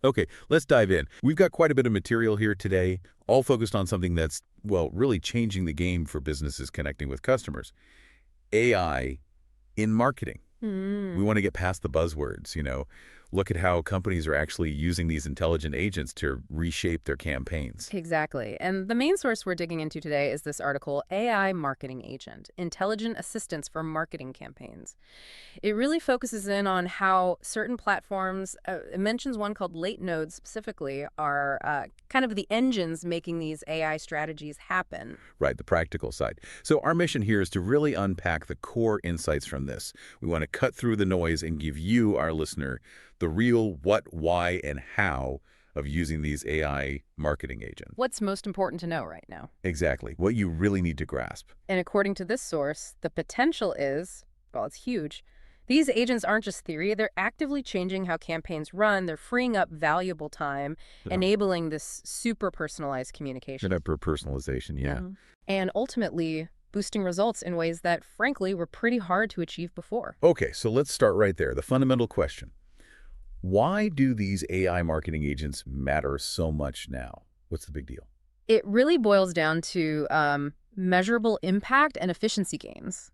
Okay, let's dive in. We've got quite a bit of material here today, all focused on something that's, well, really changing the game for businesses connecting with customers. AI in marketing. We Hmm. want to get past the buzzwords, look at how companies are actually using these intelligent agents to reshape their campaigns. Exactly. And the main source we're digging into today is this article, AI Marketing Agent, Intelligent Assistance for Marketing Campaigns. It really focuses in on how certain platforms, it mentions one called Latenode specifically, are kind of the engines making these AI strategies happen. Right, the practical side. So our mission here is to really unpack the core insights from this. We want to cut through the noise and give you, our listener, the real what, why, and how of using these AI marketing agents. What's most important to know right now? Exactly, what you really need to grasp. And according to this source, the potential is, well, it's huge. These agents aren't just theory, they're actively changing how campaigns run, they're freeing up valuable time, Yeah. enabling this super personalized communication. Set up for personalization, yeah. And ultimately, boosting results in ways that, frankly, were pretty hard to achieve before. Okay, so let's start right there. The fundamental question. Why do these AI marketing agents matter so much now? What's the big deal? It really boils down to measurable impact and efficiency gains.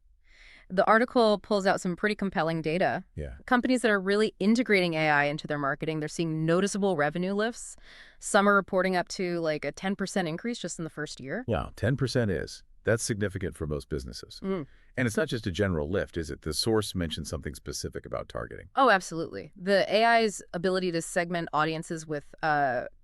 The article pulls out some pretty compelling data. Yeah. Companies that are really integrating AI into their marketing, they're seeing noticeable revenue lifts. Some are reporting up to like a 10% increase just in the first year. Yeah, 10% is. That's significant for most businesses. Mm. And it's not just a general lift, is it? The source mentioned something specific about targeting. Oh, absolutely. The AI's ability to segment audiences with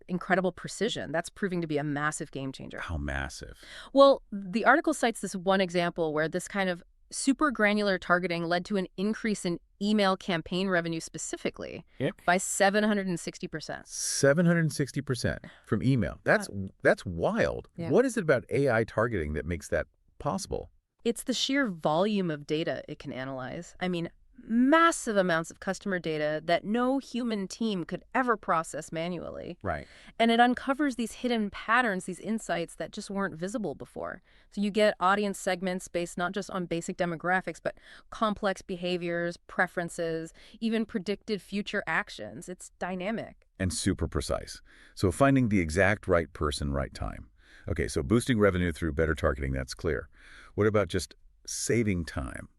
incredible precision, that's proving to be a massive game changer. How massive. Well, the article cites this one example where this kind of super granular targeting led to an increase in email campaign revenue specifically Yep. by 760%. 760% from email. That's wild. Yeah. What is it about AI targeting that makes that possible? It's the sheer volume of data it can analyze. I mean, massive amounts of customer data that no human team could ever process manually. Right. And it uncovers these hidden patterns, these insights that just weren't visible before. So you get audience segments based not just on basic demographics, but complex behaviors, preferences, even predicted future actions. It's dynamic. And super precise. So finding the exact right person, right time. Okay, so boosting revenue through better targeting, that's clear. What about just saving time?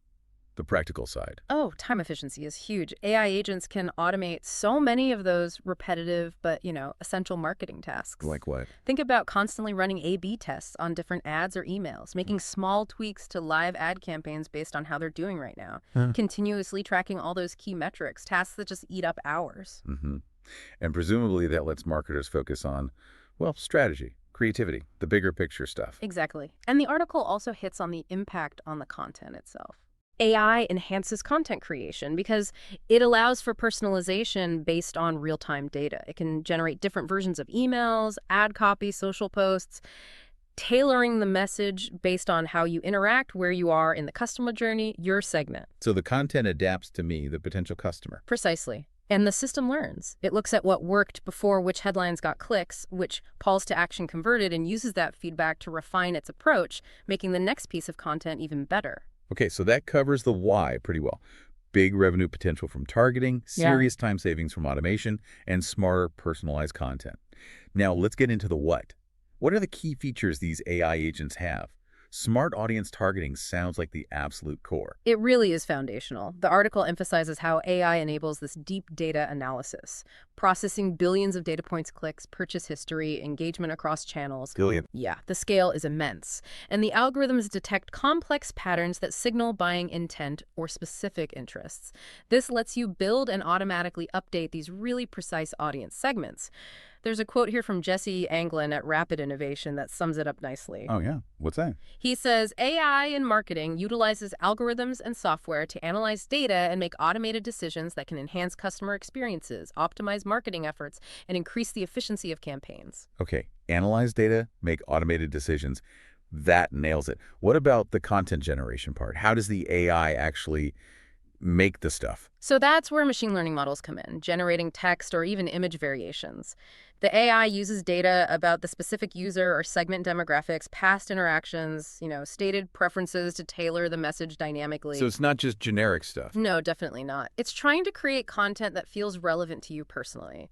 The practical side. Oh, time efficiency is huge. AI agents can automate so many of those repetitive but, essential marketing tasks. Like what? Think about constantly running A/B tests on different ads or emails, making small tweaks to live ad campaigns based on how they're doing right now, Huh. continuously tracking all those key metrics, tasks that just eat up hours. Mm-hmm. And presumably that lets marketers focus on, well, strategy, creativity, the bigger picture stuff. Exactly. And the article also hits on the impact on the content itself. AI enhances content creation because it allows for personalization based on real-time data. It can generate different versions of emails, ad copy, social posts, tailoring the message based on how you interact, where you are in the customer journey, your segment. So the content adapts to me, the potential customer. Precisely. And the system learns. It looks at what worked before, which headlines got clicks, which calls to action converted, and uses that feedback to refine its approach, making the next piece of content even better. Okay, so that covers the why pretty well. Big revenue potential from targeting, Yeah. serious time savings from automation, and smarter personalized content. Now let's get into the what. What are the key features these AI agents have? Smart audience targeting sounds like the absolute core. It really is foundational. The article emphasizes how AI enables this deep data analysis, processing billions of data points, clicks, purchase history, engagement across channels. Billion. Yeah, the scale is immense. And the algorithms detect complex patterns that signal buying intent or specific interests. This lets you build and automatically update these really precise audience segments. There's a quote here from Jesse Anglin at Rapid Innovation that sums it up nicely. Oh yeah, what's that? He says AI in marketing utilizes algorithms and software to analyze data and make automated decisions that can enhance customer experiences, optimize marketing efforts, and increase the efficiency of campaigns. Okay, analyze data, make automated decisions. That nails it. What about the content generation part? How does the AI actually make the stuff? So that's where machine learning models come in, generating text or even image variations. The AI uses data about the specific user or segment demographics, past interactions, stated preferences to tailor the message dynamically. So it's not just generic stuff. No, definitely not. It's trying to create content that feels relevant to you personally.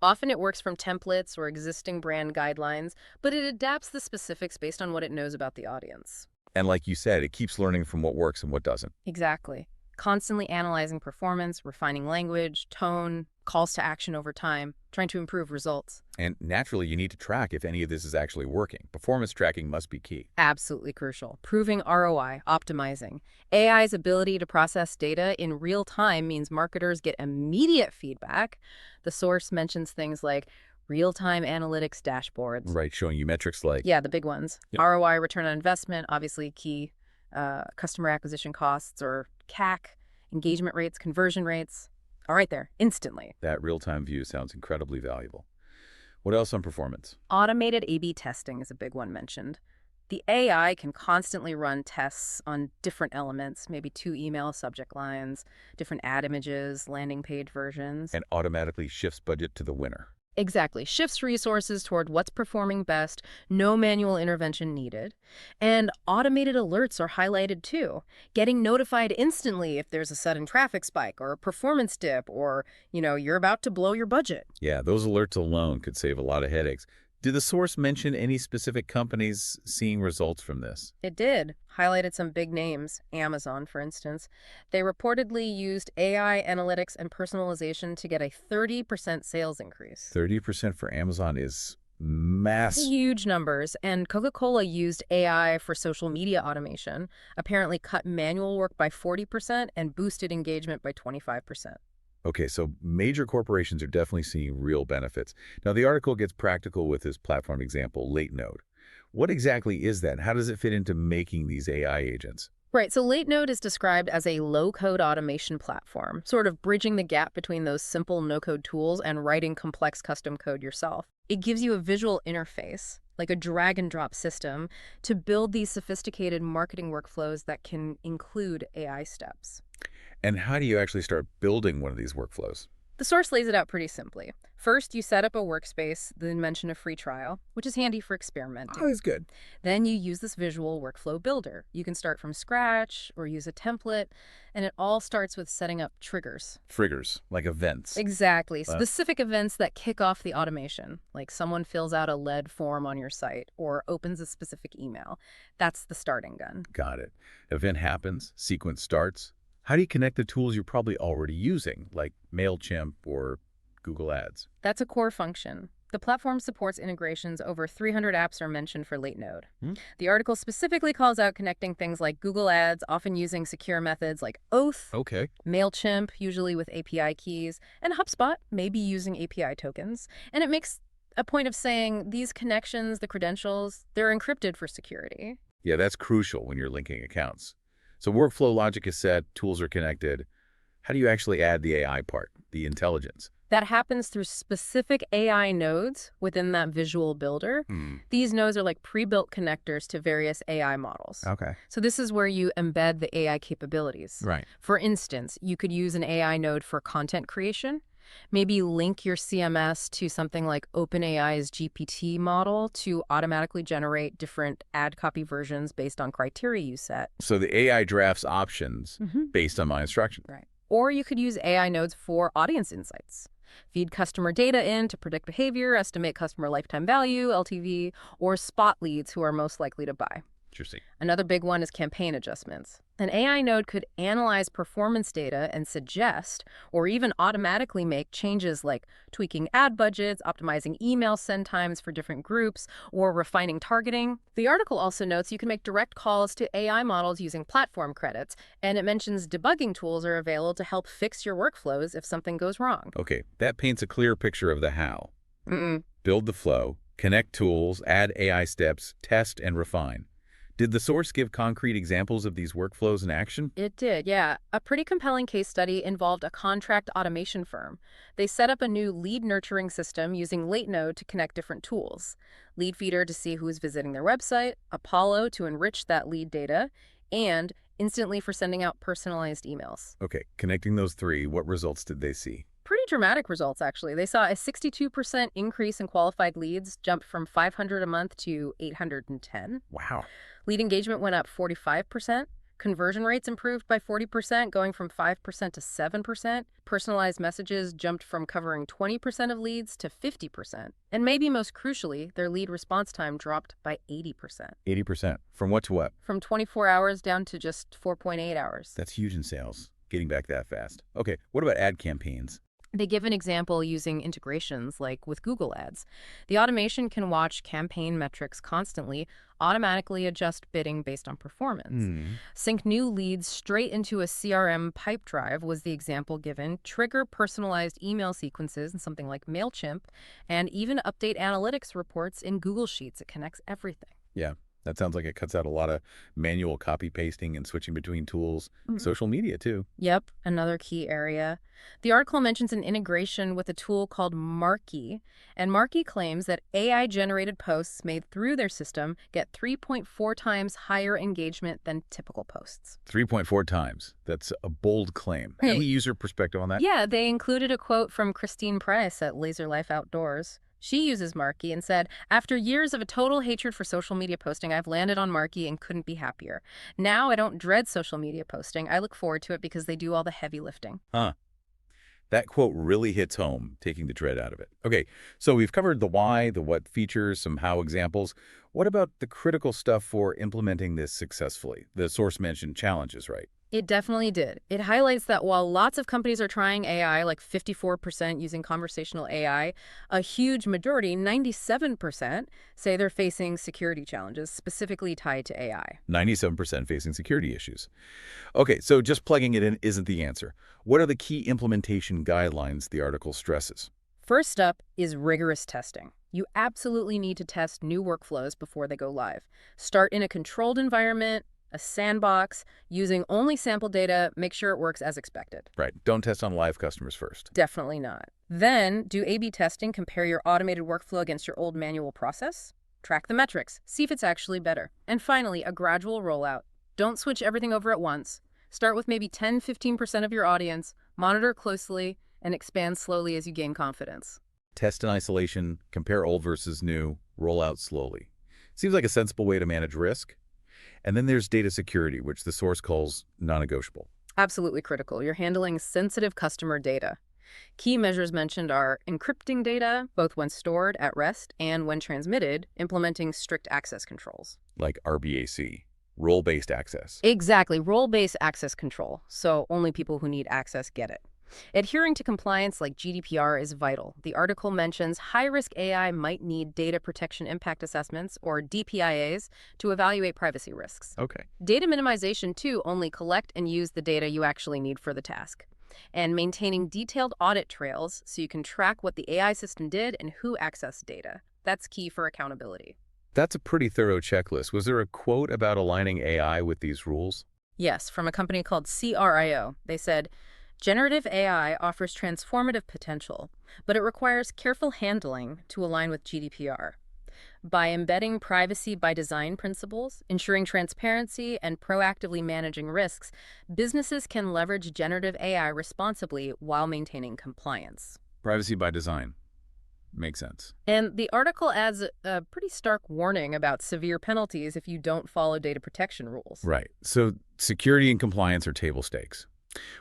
Often it works from templates or existing brand guidelines, but it adapts the specifics based on what it knows about the audience. And like you said, it keeps learning from what works and what doesn't. Exactly. Constantly analyzing performance, refining language, tone, calls to action over time, trying to improve results. And naturally, you need to track if any of this is actually working. Performance tracking must be key. Absolutely crucial. Proving ROI, optimizing. AI's ability to process data in real time means marketers get immediate feedback. The source mentions things like real-time analytics dashboards. Right, showing you metrics like, Yeah, the big ones. Yep. ROI, return on investment, obviously key. Customer acquisition costs, or CAC, engagement rates, conversion rates. All right there, instantly. that real-time view sounds incredibly valuable. What else on performance? Automated A/B testing is a big one mentioned. The AI can constantly run tests on different elements, maybe 2 email subject lines, different ad images, landing page versions. And automatically shifts budget to the winner. Exactly. Shifts resources toward what's performing best, no manual intervention needed. And automated alerts are highlighted too, getting notified instantly if there's a sudden traffic spike or a performance dip or, you're about to blow your budget. Yeah, those alerts alone could save a lot of headaches. Did the source mention any specific companies seeing results from this? It did. Highlighted some big names, Amazon, for instance. They reportedly used AI analytics and personalization to get a 30% sales increase. 30% for Amazon is massive. Huge numbers. And Coca-Cola used AI for social media automation, apparently cut manual work by 40% and boosted engagement by 25%. Okay, so major corporations are definitely seeing real benefits. Now, the article gets practical with this platform example, Latenode. What exactly is that? How does it fit into making these AI agents? Right, so Latenode is described as a low-code automation platform, sort of bridging the gap between those simple no-code tools and writing complex custom code yourself. It gives you a visual interface, like a drag-and-drop system, to build these sophisticated marketing workflows that can include AI steps. And how do you actually start building one of these workflows? The source lays it out pretty simply. First, you set up a workspace, then mention a free trial, which is handy for experimenting. Oh, that's good. Then you use this visual workflow builder. You can start from scratch or use a template, and it all starts with setting up triggers. Triggers, like events. Exactly. Specific events that kick off the automation, like someone fills out a lead form on your site or opens a specific email. That's the starting gun. Got it. Event happens, sequence starts. How do you connect the tools you're probably already using, like MailChimp or Google Ads? That's a core function. The platform supports integrations. Over 300 apps are mentioned for Latenode. The article specifically calls out connecting things like Google Ads, often using secure methods like Oath, Okay. MailChimp, usually with API keys, and HubSpot, maybe using API tokens. And it makes a point of saying these connections, the credentials, they're encrypted for security. Yeah, that's crucial when you're linking accounts. So workflow logic is set, tools are connected. How do you actually add the AI part, the intelligence? That happens through specific AI nodes within that visual builder. These nodes are like pre-built connectors to various AI models. Okay. So this is where you embed the AI capabilities. Right. For instance, you could use an AI node for content creation. Maybe link your CMS to something like OpenAI's GPT model to automatically generate different ad copy versions based on criteria you set. So the AI drafts options based on my instruction. Right. Or you could use AI nodes for audience insights. Feed customer data in to predict behavior, estimate customer lifetime value, LTV, or spot leads who are most likely to buy. Interesting. Another big one is campaign adjustments. An AI node could analyze performance data and suggest or even automatically make changes like tweaking ad budgets, optimizing email send times for different groups, or refining targeting. The article also notes you can make direct calls to AI models using platform credits, and it mentions debugging tools are available to help fix your workflows if something goes wrong. Okay, that paints a clear picture of the how. Mm-mm. Build the flow, connect tools, add AI steps, test, and refine. Did the source give concrete examples of these workflows in action? It did, yeah. A pretty compelling case study involved a contract automation firm. They set up a new lead nurturing system using Latenode to connect different tools. Leadfeeder to see who is visiting their website, Apollo to enrich that lead data, and Instantly for sending out personalized emails. Okay, connecting those three, what results did they see? Pretty dramatic results, actually. They saw a 62% increase in qualified leads, jumped from 500 a month to 810. Wow. Lead engagement went up 45%, Conversion rates improved by 40%, going from 5% to 7%. Personalized messages jumped from covering 20% of leads to 50%. And maybe most crucially, their lead response time dropped by 80%. 80%. From what to what? From 24 hours down to just 4.8 hours. That's huge in sales, getting back that fast. Okay, what about ad campaigns? They give an example using integrations like with Google Ads. The automation can watch campaign metrics constantly, automatically adjust bidding based on performance. Sync new leads straight into a CRM pipe drive was the example given, trigger personalized email sequences in something like MailChimp, and even update analytics reports in Google Sheets. It connects everything. Yeah, that sounds like it cuts out a lot of manual copy pasting and switching between tools. Social media, too. Yep, another key area. The article mentions an integration with a tool called Markey, and Markey claims that AI-generated posts made through their system get 3.4 times higher engagement than typical posts. 3.4 times. That's a bold claim. Hey. Any user perspective on that? Yeah, they included a quote from Christine Price at Laser Life Outdoors. She uses Markey and said, "After years of a total hatred for social media posting, I've landed on Markey and couldn't be happier. Now I don't dread social media posting. I look forward to it because they do all the heavy lifting." Huh. That quote really hits home, taking the dread out of it. Okay, so we've covered the why, the what features, some how examples. What about the critical stuff for implementing this successfully? The source mentioned challenges, right? It definitely did. It highlights that while lots of companies are trying AI, like 54% using conversational AI, a huge majority, 97%, say they're facing security challenges specifically tied to AI. 97% facing security issues. Okay, so just plugging it in isn't the answer. What are the key implementation guidelines the article stresses? First up is rigorous testing. You absolutely need to test new workflows before they go live. Start in a controlled environment, a sandbox, using only sample data, make sure it works as expected. Right, don't test on live customers first. Definitely not. Then, do A/B testing, compare your automated workflow against your old manual process. Track the metrics, see if it's actually better. And finally, a gradual rollout. Don't switch everything over at once. Start with maybe 10–15% of your audience, monitor closely, and expand slowly as you gain confidence. Test in isolation, compare old versus new, roll out slowly. Seems like a sensible way to manage risk. And then there's data security, which the source calls non-negotiable. Absolutely critical. You're handling sensitive customer data. Key measures mentioned are encrypting data, both when stored at rest and when transmitted, implementing strict access controls. Like RBAC, role-based access. Exactly, role-based access control, so only people who need access get it. Adhering to compliance like GDPR is vital. The article mentions high-risk AI might need data protection impact assessments, or DPIAs, to evaluate privacy risks. Okay. Data minimization, too, only collect and use the data you actually need for the task. And maintaining detailed audit trails so you can track what the AI system did and who accessed data. That's key for accountability. That's a pretty thorough checklist. Was there a quote about aligning AI with these rules? Yes, from a company called CRIO. They said, "Generative AI offers transformative potential, but it requires careful handling to align with GDPR. By embedding privacy by design principles, ensuring transparency, and proactively managing risks, businesses can leverage generative AI responsibly while maintaining compliance." Privacy by design. Makes sense. And the article adds a pretty stark warning about severe penalties if you don't follow data protection rules. Right. So security and compliance are table stakes.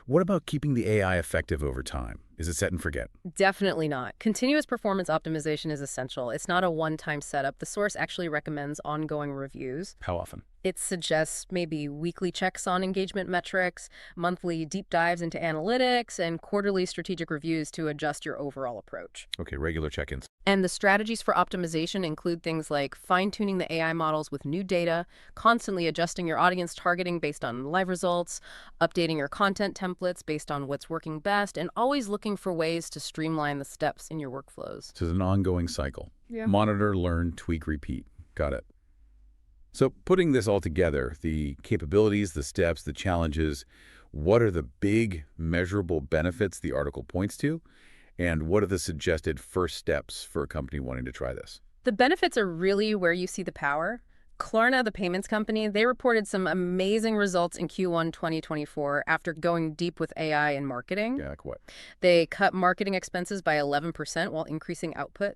What about keeping the AI effective over time? Is it set and forget? Definitely not. Continuous performance optimization is essential. It's not a one-time setup. The source actually recommends ongoing reviews. How often? It suggests maybe weekly checks on engagement metrics, monthly deep dives into analytics, and quarterly strategic reviews to adjust your overall approach. Okay, regular check-ins. And the strategies for optimization include things like fine-tuning the AI models with new data, constantly adjusting your audience targeting based on live results, updating your content templates based on what's working best, and always looking for ways to streamline the steps in your workflows. So it's an ongoing cycle. Yeah. Monitor, learn, tweak, repeat. Got it. So putting this all together, the capabilities, the steps, the challenges, what are the big measurable benefits the article points to? And what are the suggested first steps for a company wanting to try this? The benefits are really where you see the power. Klarna, the payments company, they reported some amazing results in Q1 2024 after going deep with AI in marketing. Yeah, like what? They cut marketing expenses by 11% while increasing output.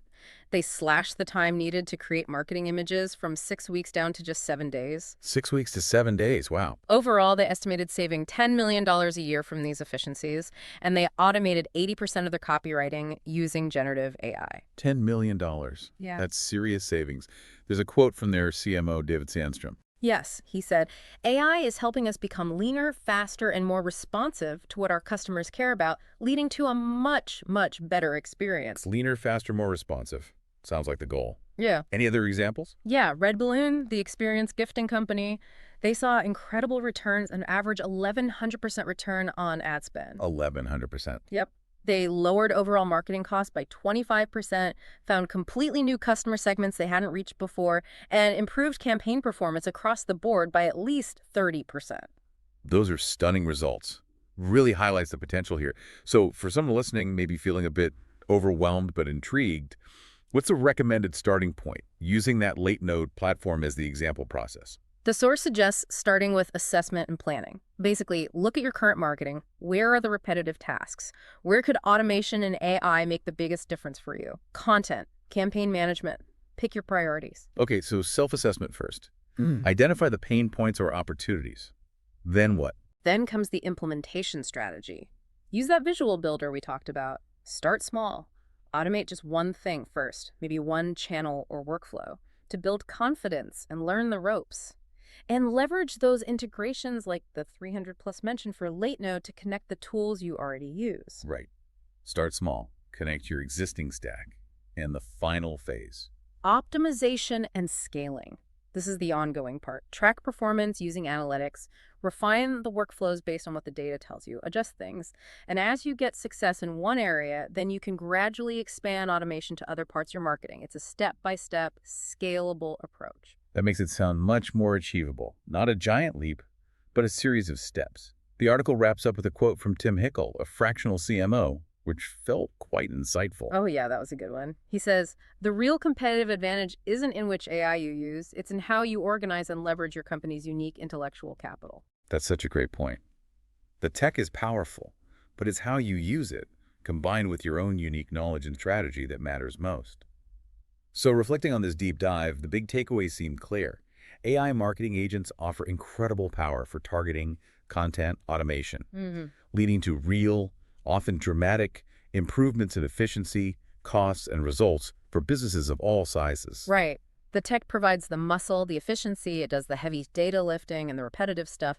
They slashed the time needed to create marketing images from 6 weeks down to just 7 days. 6 weeks to 7 days. Wow. Overall, they estimated saving $10 million a year from these efficiencies, and they automated 80% of their copywriting using generative AI. $10 million. Yeah. That's serious savings. There's a quote from their CMO, David Sandstrom. Yes, he said, AI is helping us become leaner, faster, and more responsive to what our customers care about, leading to a much, much better experience. Leaner, faster, more responsive. Sounds like the goal. Yeah. Any other examples? Yeah, Red Balloon, the experience gifting company, they saw incredible returns, an average 1,100% return on ad spend. 1,100%. Yep. They lowered overall marketing costs by 25%, found completely new customer segments they hadn't reached before, and improved campaign performance across the board by at least 30%. Those are stunning results. Really highlights the potential here. So for someone listening, maybe feeling a bit overwhelmed but intrigued, what's a recommended starting point using that Latenode platform as the example process? The source suggests starting with assessment and planning. Basically, look at your current marketing. Where are the repetitive tasks? Where could automation and AI make the biggest difference for you? Content, campaign management. Pick your priorities. Okay, so self-assessment first. Identify the pain points or opportunities. Then what? Then comes the implementation strategy. Use that visual builder we talked about. Start small. Automate just one thing first, maybe one channel or workflow, to build confidence and learn the ropes. And leverage those integrations like the 300 plus mentioned for Latenode to connect the tools you already use. Right. Start small. Connect your existing stack. And the final phase. Optimization and scaling. This is the ongoing part. Track performance using analytics, refine the workflows based on what the data tells you, adjust things. And as you get success in one area, then you can gradually expand automation to other parts of your marketing. It's a step-by-step, scalable approach. That makes it sound much more achievable. Not a giant leap, but a series of steps. The article wraps up with a quote from Tim Hickel, a fractional CMO, which felt quite insightful. Oh yeah, that was a good one. He says, the real competitive advantage isn't in which AI you use, it's in how you organize and leverage your company's unique intellectual capital. That's such a great point. The tech is powerful, but it's how you use it, combined with your own unique knowledge and strategy, that matters most. So reflecting on this deep dive, the big takeaways seem clear. AI marketing agents offer incredible power for targeting, content, automation, leading to real, often dramatic improvements in efficiency, costs, and results for businesses of all sizes. Right. The tech provides the muscle, the efficiency, it does the heavy data lifting and the repetitive stuff.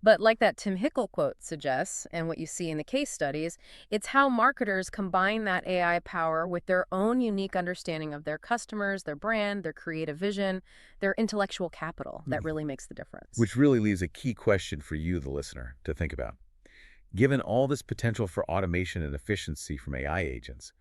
But like that Tim Hickel quote suggests, and what you see in the case studies, it's how marketers combine that AI power with their own unique understanding of their customers, their brand, their creative vision, their intellectual capital that really makes the difference. Which really leaves a key question for you, the listener, to think about. Given all this potential for automation and efficiency from AI agents,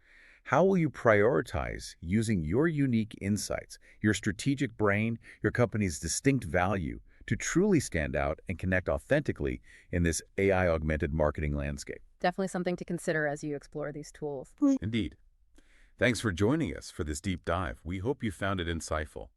how will you prioritize using your unique insights, your strategic brain, your company's distinct value to truly stand out and connect authentically in this AI-augmented marketing landscape? Definitely something to consider as you explore these tools. Indeed. Thanks for joining us for this deep dive. We hope you found it insightful.